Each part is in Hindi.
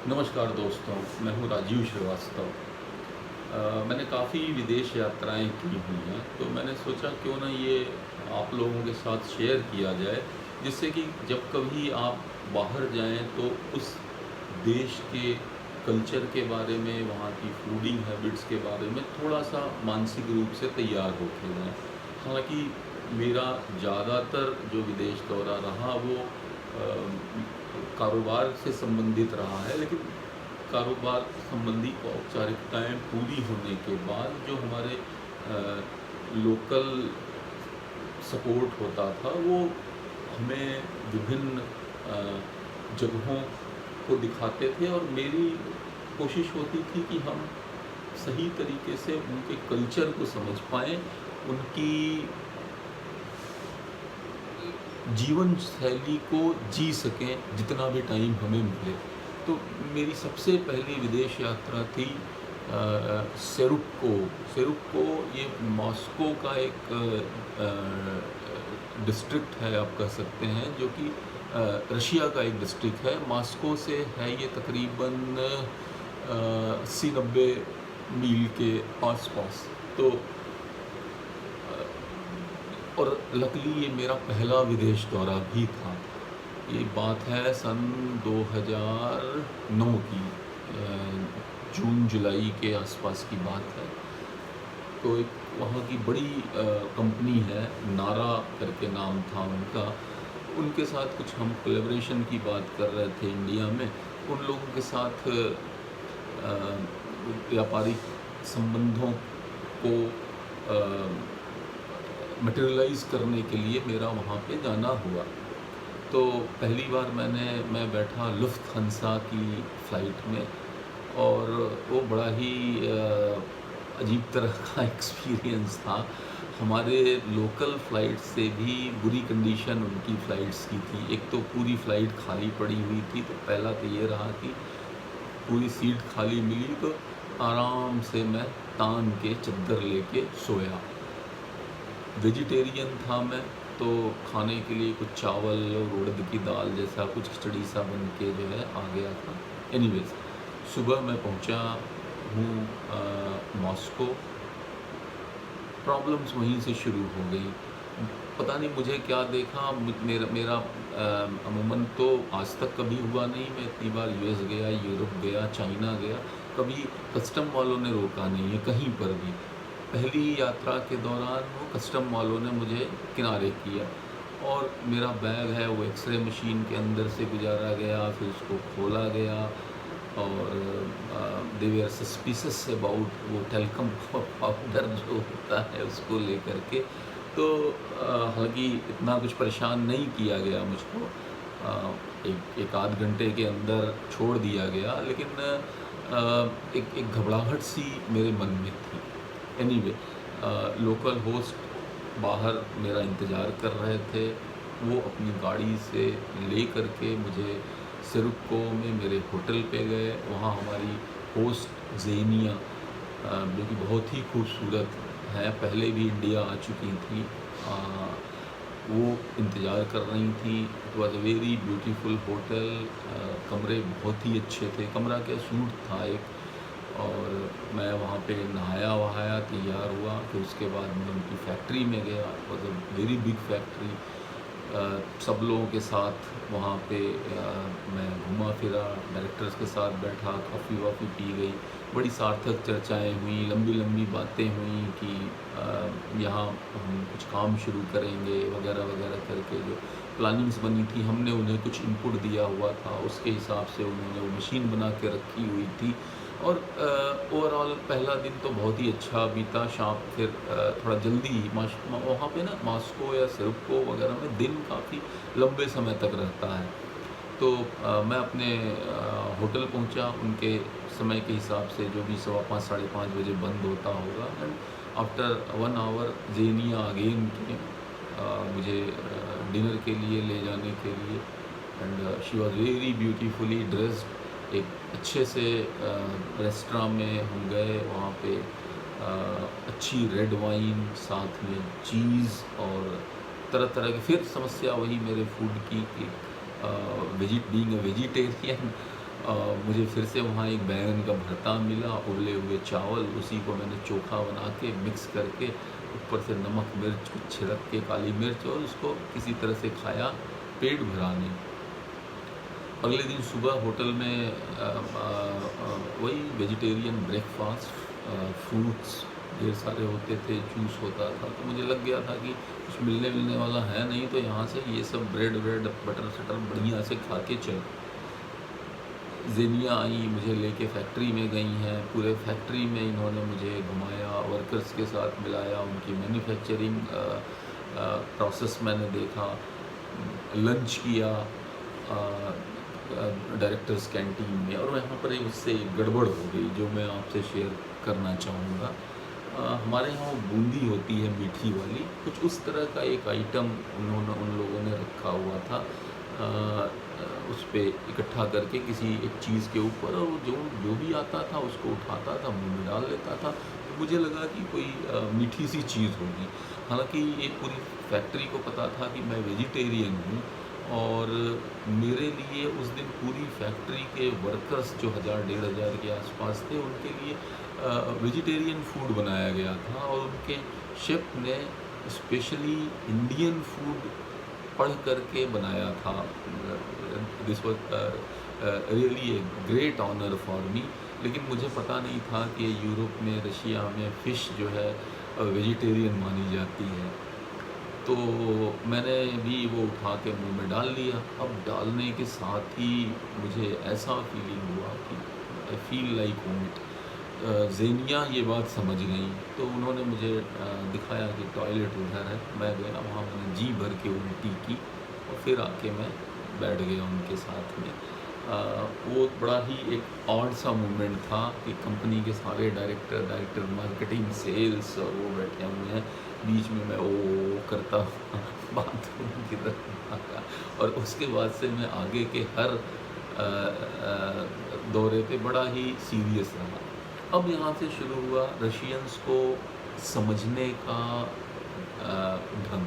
नमस्कार दोस्तों, मैं हूँ राजीव श्रीवास्तव। मैंने काफ़ी विदेश यात्राएं की हुई हैं, तो मैंने सोचा क्यों ना ये आप लोगों के साथ शेयर किया जाए, जिससे कि जब कभी आप बाहर जाएं तो उस देश के कल्चर के बारे में, वहाँ की फूडिंग हैबिट्स के बारे में थोड़ा-सा मानसिक रूप से तैयार होके जाएँ। हालाँकि मेरा ज़्यादातर जो विदेश दौरा रहा वो कारोबार से संबंधित रहा है, लेकिन कारोबार संबंधी औपचारिकताएँ पूरी होने के बाद जो हमारे लोकल सपोर्ट होता था, वो हमें विभिन्न जगहों को दिखाते थे और मेरी कोशिश होती थी कि हम सही तरीके से उनके कल्चर को समझ पाएँ, उनकी जीवन शैली को जी सकें जितना भी टाइम हमें मिले। तो मेरी सबसे पहली विदेश यात्रा थी सेरुक्को। सेरुक्को ये मॉस्को का एक डिस्ट्रिक्ट है, आप कह सकते हैं, जो कि रशिया का एक डिस्ट्रिक्ट है। मॉस्को से है ये तकरीबन 80-90 मील के आसपास। तो और लकीली ये मेरा पहला विदेश दौरा भी था। ये बात है सन 2009 की, जून जुलाई के आसपास की बात है। तो एक वहाँ की बड़ी कंपनी है, नारा करके नाम था उनका। उनके साथ कुछ हम कोलैबोरेशन की बात कर रहे थे इंडिया में। उन लोगों के साथ व्यापारिक संबंधों को मटेरियलाइज़ करने के लिए मेरा वहाँ पे जाना हुआ। तो पहली बार मैं बैठा लुफ्थहान्सा की फ़्लाइट में, और वो बड़ा ही अजीब तरह का एक्सपीरियंस था। हमारे लोकल फ़्लाइट से भी बुरी कंडीशन उनकी फ़्लाइट्स की थी। एक तो पूरी फ़्लाइट खाली पड़ी हुई थी, तो पहला तो ये रहा कि पूरी सीट खाली मिली तो आराम से मैं तान के चद्दर लेके सोया। वेजिटेरियन था मैं, तो खाने के लिए कुछ चावल और उड़द की दाल जैसा कुछ खिचड़ी सा बन के जो है आ गया था। एनीवेज़, सुबह मैं पहुंचा हूँ मॉस्को। प्रॉब्लम्स वहीं से शुरू हो गई। पता नहीं मुझे क्या देखा, मेरा मेरा अमूमन तो आज तक कभी हुआ नहीं। मैं इतनी बार यूएस गया, यूरोप गया, चाइना गया, कभी कस्टम वालों ने रोका नहीं है कहीं पर भी। पहली यात्रा के दौरान वो कस्टम वालों ने मुझे किनारे किया, और मेरा बैग है वो एक्सरे मशीन के अंदर से गुजारा गया, फिर उसको खोला गया, और दे वे आर सस्पिशियस अबाउट वो टेल्कम पाउडर जो होता है उसको लेकर के। तो हालांकि इतना कुछ परेशान नहीं किया गया मुझको। एक आध घंटे के अंदर छोड़ दिया गया, लेकिन एक घबराहट सी मेरे मन में थी। एनीवे, लोकल होस्ट बाहर मेरा इंतज़ार कर रहे थे। वो अपनी गाड़ी से ले करके मुझे सिरको में मेरे होटल पे गए। वहाँ हमारी होस्ट ज़ेनिया, जो कि बहुत ही खूबसूरत हैं, पहले भी इंडिया आ चुकी थी, वो इंतज़ार कर रही थी। It was a very beautiful hotel. कमरे बहुत ही अच्छे थे, कमरा क्या सूट था एक। और मैं वहाँ पे नहाया वहाया, तैयार हुआ, फिर उसके बाद मैं उनकी फैक्ट्री में गया। Was a very big factory. सब लोगों के साथ वहाँ पे मैं घूमा फिरा, डायरेक्टर्स के साथ बैठा, कॉफ़ी वॉफ़ी पी गई, बड़ी सार्थक चर्चाएं हुई, लंबी लंबी बातें हुई कि यहाँ हम कुछ काम शुरू करेंगे वगैरह वगैरह करके। जो प्लानिंग्स बनी थी, हमने उन्हें कुछ इनपुट दिया हुआ था, उसके हिसाब से उन्होंने वो मशीन बना के रखी हुई थी। और ओवरऑल पहला दिन तो बहुत ही अच्छा बीता। शाम फिर थोड़ा जल्दी ही वहाँ पे ना मॉस्को या सिरको वगैरह में दिन काफ़ी लंबे समय तक रहता है। तो मैं अपने होटल पहुँचा उनके समय के हिसाब से, जो भी 5:15 साढ़े 5 बजे बंद होता होगा। And after 1 hour Xenia again के मुझे डिनर के लिए ले जाने के लिए। And she was very beautifully dressed. एक अच्छे से रेस्टोरेंट में हम गए, वहाँ पे अच्छी रेड वाइन, साथ में चीज़ और तरह तरह की। फिर समस्या वही मेरे फूड की कि बीइंग अ वेजिटेरियन, मुझे फिर से वहाँ एक बैंगन का भरता मिला, उबले हुए चावल, उसी को मैंने चोखा बना के मिक्स करके ऊपर से नमक मिर्च कुछ छिड़क के, काली मिर्च, और उसको किसी तरह से खाया, पेट भरा नहीं। अगले दिन सुबह होटल में वही वेजिटेरियन ब्रेकफास्ट, फ्रूट्स ढेर सारे होते थे, जूस होता था, तो मुझे लग गया था कि कुछ मिलने वाला है नहीं, तो यहाँ से ये सब ब्रेड व्रेड बटर शटर बढ़िया से खा के चल। ज़ेनिया आई, मुझे लेके फैक्ट्री में गई हैं, पूरे फैक्ट्री में इन्होंने मुझे घुमाया, वर्कर्स के साथ मिलाया, उनकी मैन्युफैक्चरिंग प्रोसेस मैंने देखा, लंच किया डायरेक्टर्स कैंटीन में। और यहाँ पर उससे एक गड़बड़ हो गई जो मैं आपसे शेयर करना चाहूँगा। हमारे यहाँ वो बूंदी होती है मीठी वाली, कुछ उस तरह का एक आइटम उन लोगों ने रखा हुआ था, उस पर इकट्ठा करके किसी एक चीज़ के ऊपर, और जो जो भी आता था उसको उठाता था, मुंह में डाल लेता था। तो मुझे लगा कि कोई मीठी सी चीज़ होगी। हालांकि ये पूरी फैक्ट्री को पता था कि मैं वेजिटेरियन हूँ, और मेरे लिए उस दिन पूरी फैक्ट्री के वर्कर्स जो 1000-1500 के आसपास थे, उनके लिए वेजिटेरियन फूड बनाया गया था, और उनके शेफ़ ने स्पेशली इंडियन फूड पढ़ करके बनाया था। This was really a great honour for me. लेकिन मुझे पता नहीं था कि यूरोप में, रशिया में फ़िश जो है वेजिटेरियन मानी जाती है। तो मैंने भी वो उठा के मुंह में डाल लिया। अब डालने के साथ ही मुझे ऐसा फीलिंग हुआ कि I feel like vomit. Xenia ये बात समझ गई, तो उन्होंने मुझे दिखाया कि टॉयलेट उधर है। मैं गया वहाँ, मैंने जी भर के उल्टी की, और फिर आके मैं बैठ गया उनके साथ में। वो बड़ा ही एक ऑड सा मोमेंट था कि कंपनी के सारे डायरेक्टर मार्केटिंग, सेल्स, और वो बैठे हुए हैं, बीच में मैं ओ करता बाथरूम की तरफ आया। और उसके बाद से मैं आगे के हर दौरे पे बड़ा ही सीरियस रहा। अब यहाँ से शुरू हुआ रशियंस को समझने का ढंग।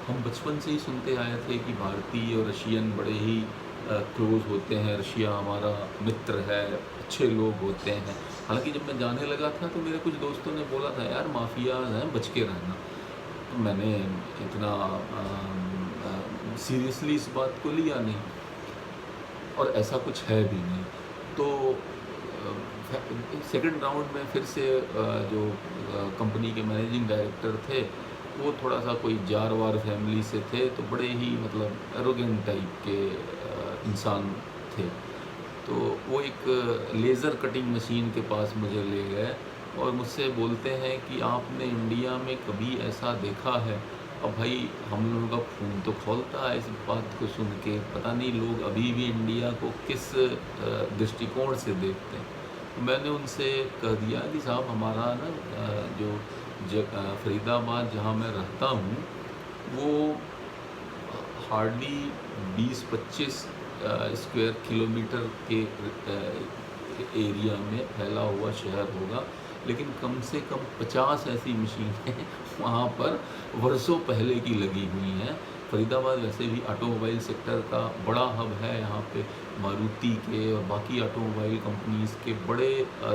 हम बचपन से ही सुनते आए थे कि भारतीय और रशियन बड़े ही क्लोज़ होते हैं, रशिया हमारा मित्र है, अच्छे लोग होते हैं। हालांकि जब मैं जाने लगा था तो मेरे कुछ दोस्तों ने बोला था, यार माफियाज हैं, बच के रहना। तो मैंने इतना सीरियसली इस बात को लिया नहीं, और ऐसा कुछ है भी नहीं। तो सेकंड राउंड में फिर से जो कंपनी के मैनेजिंग डायरेक्टर थे, वो थोड़ा सा कोई जारवार फैमिली से थे, तो बड़े ही मतलब एरोगेंट टाइप के इंसान थे। तो वो एक लेज़र कटिंग मशीन के पास मुझे ले गए, और मुझसे बोलते हैं कि आपने इंडिया में कभी ऐसा देखा है? अब भाई हम लोगों का खून तो खौलता है इस बात को सुन के, पता नहीं लोग अभी भी इंडिया को किस दृष्टिकोण से देखते हैं। तो मैंने उनसे कह दिया कि साहब हमारा ना जो फरीदाबाद जहाँ मैं रहता हूँ, वो हार्डली 20-25 स्क्वायर किलोमीटर के एरिया में फैला हुआ शहर होगा, लेकिन कम से कम 50 ऐसी मशीनें वहाँ पर वर्षों पहले की लगी हुई हैं। फरीदाबाद वैसे भी ऑटोमोबाइल सेक्टर का बड़ा हब है। यहाँ पे मारुति के और बाकी ऑटोमोबाइल कंपनीज़ के बड़े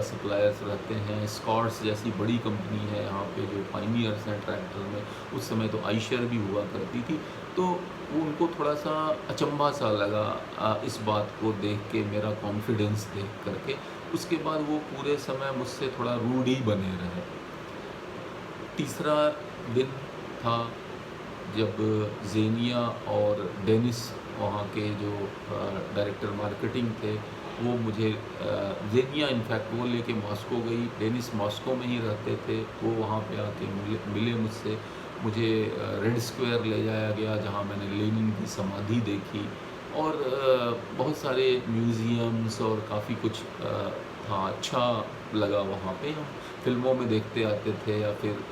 सप्लायर्स रहते हैं। स्कॉट्स जैसी बड़ी कंपनी है यहाँ पे जो पायनियर्स हैं ट्रैक्टर में। उस समय तो आइशर भी हुआ करती थी। तो वो उनको थोड़ा सा अचंभा सा लगा इस बात को देख के, मेरा कॉन्फिडेंस देख करके। उसके बाद वो पूरे समय मुझसे थोड़ा रूड ही बने रहे। तीसरा दिन था जब ज़ेनिया और डेनिस, वहाँ के जो डायरेक्टर मार्केटिंग थे, वो मुझे ज़ेनिया इनफैक्ट वो लेके मॉस्को गई, डेनिस मॉस्को में ही रहते थे। वो वहाँ पे आके मिले मुझसे। मुझे रेड स्क्वायर ले जाया गया जहाँ मैंने लेनिन की समाधि देखी, और बहुत सारे म्यूज़ियम्स और काफ़ी कुछ था। अच्छा लगा वहाँ पे। हम फिल्मों में देखते आते थे या फिर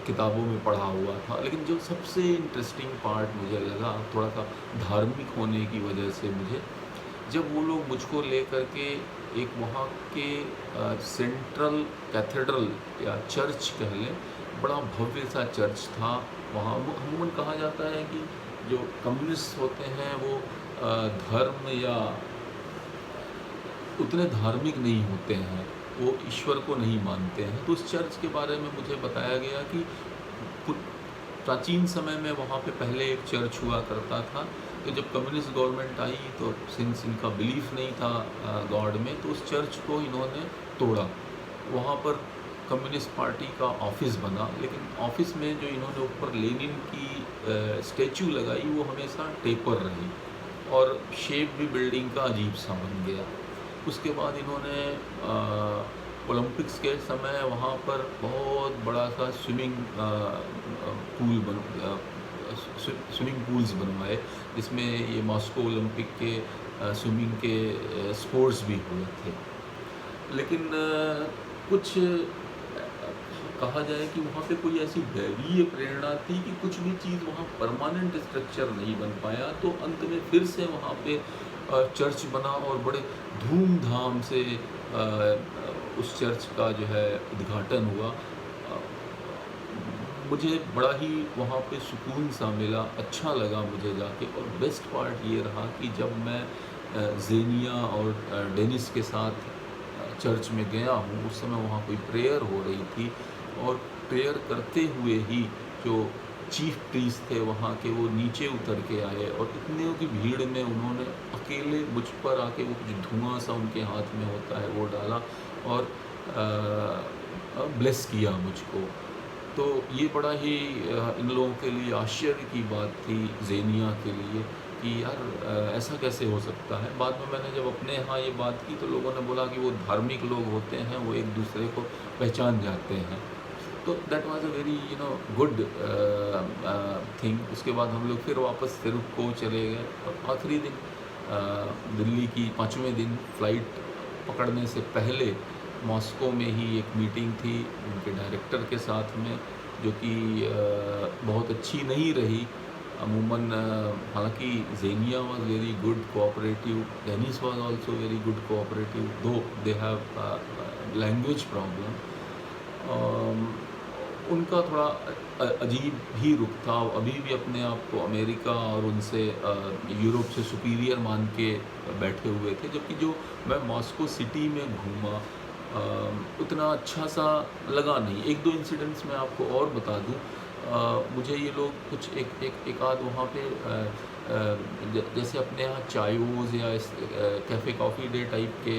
किताबों में पढ़ा हुआ था, लेकिन जो सबसे इंटरेस्टिंग पार्ट मुझे लगा, थोड़ा सा धार्मिक होने की वजह से मुझे, जब वो लोग मुझको ले कर के एक वहाँ के सेंट्रल कैथेड्रल या चर्च कह लें, बड़ा भव्य सा चर्च था। वहाँ अमूमन कहा जाता है कि जो कम्युनिस्ट होते हैं वो धर्म या उतने धार्मिक नहीं होते हैं, वो ईश्वर को नहीं मानते हैं। तो उस चर्च के बारे में मुझे बताया गया कि पु प्राचीन समय में वहाँ पे पहले एक चर्च हुआ करता था, तो जब कम्युनिस्ट गवर्नमेंट आई तो सिंस इनका बिलीफ नहीं था गॉड में, तो उस चर्च को इन्होंने तोड़ा। वहाँ पर कम्युनिस्ट पार्टी का ऑफिस बना, लेकिन ऑफिस में जो इन्होंने ऊपर लेनिन की स्टैचू लगाई वो हमेशा टेपर रही और शेप भी बिल्डिंग का अजीब सा बन गया। उसके बाद इन्होंने ओलंपिक्स के समय वहाँ पर बहुत बड़ा सा स्विमिंग पूल्स बनवाए, जिसमें ये मॉस्को ओलंपिक के स्विमिंग के स्पोर्ट्स भी हुए थे। लेकिन कुछ कहा जाए कि वहाँ पे कोई ऐसी दैवीय प्रेरणा थी कि कुछ भी चीज़ वहाँ परमानेंट स्ट्रक्चर नहीं बन पाया, तो अंत में फिर से वहाँ पे चर्च बना और बड़े धूमधाम से उस चर्च का जो है उद्घाटन हुआ। मुझे बड़ा ही वहाँ पे सुकून सा मिला, अच्छा लगा मुझे जाके। और बेस्ट पार्ट ये रहा कि जब मैं ज़ेनिया और डेनिस के साथ चर्च में गया हूँ, उस समय वहाँ कोई प्रेयर हो रही थी और प्रेयर करते हुए ही जो चीफ प्रीस्ट थे वहाँ के, वो नीचे उतर के आए और इतने की भीड़ में उन्होंने अकेले मुझ पर आके वो कुछ धुआं सा उनके हाथ में होता है वो डाला और ब्लेस किया मुझको। तो ये बड़ा ही इन लोगों के लिए आश्चर्य की बात थी, ज़ेनिया के लिए, कि यार ऐसा कैसे हो सकता है। बाद में मैंने जब अपने यहाँ ये बात की तो लोगों ने बोला कि वो धार्मिक लोग होते हैं, वो एक दूसरे को पहचान जाते हैं। तो that was a very good thing. उसके बाद हम लोग फिर वापस सिर्फ को चले गए और आखिरी दिन दिल्ली की 5वें दिन फ़्लाइट पकड़ने से पहले मॉस्को में ही एक मीटिंग थी उनके डायरेक्टर के साथ में, जो कि बहुत अच्छी नहीं रही अमूमन। हालांकि Xenia was very good cooperative, Dennis was also very good cooperative, though they have language problem. उनका थोड़ा अजीब ही रुख था, अभी भी अपने आप को अमेरिका और उनसे यूरोप से सुपीरियर मान के बैठे हुए थे। जबकि जो मैं मॉस्को सिटी में घूमा उतना अच्छा सा लगा नहीं। एक दो इंसिडेंट्स मैं आपको और बता दूं। मुझे ये लोग कुछ एक आध वहाँ पे जैसे अपने यहाँ चायोज़ या कैफ़े कॉफ़ी डे टाइप के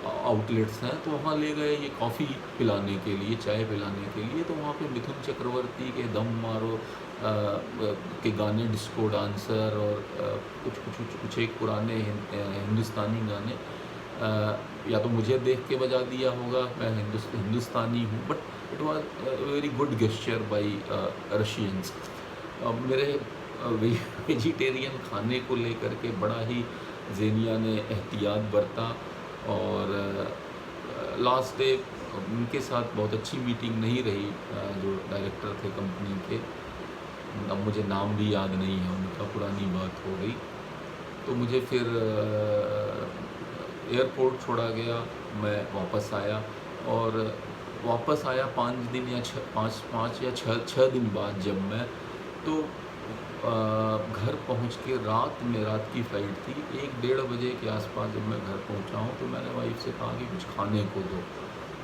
आउटलेट्स हैं, तो वहाँ ले गए ये कॉफ़ी पिलाने के लिए, चाय पिलाने के लिए। तो वहाँ पे मिथुन चक्रवर्ती के दम मारो के गाने, डिस्को डांसर और कुछ एक पुराने हिंदुस्तानी गाने, या तो मुझे देख के बजा दिया होगा, मैं हिंदुस्तानी हूँ, but it was very good gesture by Russians. मेरे वेजिटेरियन खाने को लेकर के बड़ा ही ज़ेनिया ने एहतियात बरता और लास्ट डे उनके साथ बहुत अच्छी मीटिंग नहीं रही। जो डायरेक्टर थे कंपनी के, अब मुझे नाम भी याद नहीं है उनका, पुरानी बात हो गई। तो मुझे फिर एयरपोर्ट छोड़ा गया, मैं वापस आया और वापस आया 5 दिन या 6 दिन बाद जब मैं, तो घर पहुंच के रात की फ़्लाइट थी, 1-1:30 बजे के आसपास जब मैं घर पहुंचा हूं, तो मैंने वाइफ से कहा कि कुछ खाने को दो।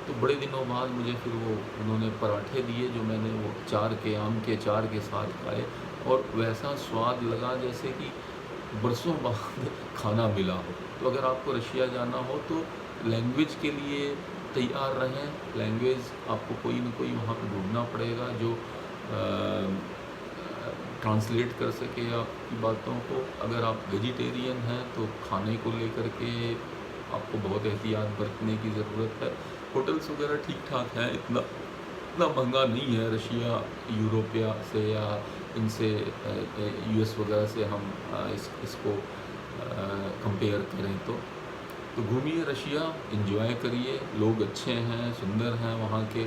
तो बड़े दिनों बाद मुझे फिर वो उन्होंने पराठे दिए, जो मैंने वो आम के अचार के साथ खाए और वैसा स्वाद लगा जैसे कि बरसों बाद खाना मिला हो। तो अगर आपको रशिया जाना हो तो लैंग्वेज के लिए तैयार रहें। लैंग्वेज आपको कोई ना कोई वहाँ पे ढूंढना पड़ेगा जो ट्रांसलेट कर सके आपकी बातों को। अगर आप वेजिटेरियन हैं तो खाने को लेकर के आपको बहुत एहतियात बरतने की ज़रूरत है। होटल्स वगैरह ठीक ठाक हैं, इतना महंगा नहीं है रशिया यूरोपिया से या इनसे यूएस वगैरह से हम इसको कंपेयर करें तो घूमिए रशिया, एंजॉय करिए, लोग अच्छे हैं, सुंदर हैं वहाँ के,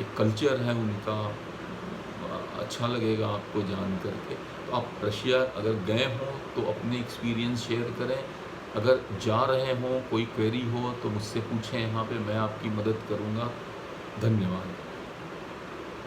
एक कल्चर है उनका, अच्छा लगेगा आपको जान करके। तो आप रशिया अगर गए हों तो अपने एक्सपीरियंस शेयर करें। अगर जा रहे हों, कोई क्वेरी हो तो मुझसे पूछें, यहाँ पे मैं आपकी मदद करूँगा। धन्यवाद।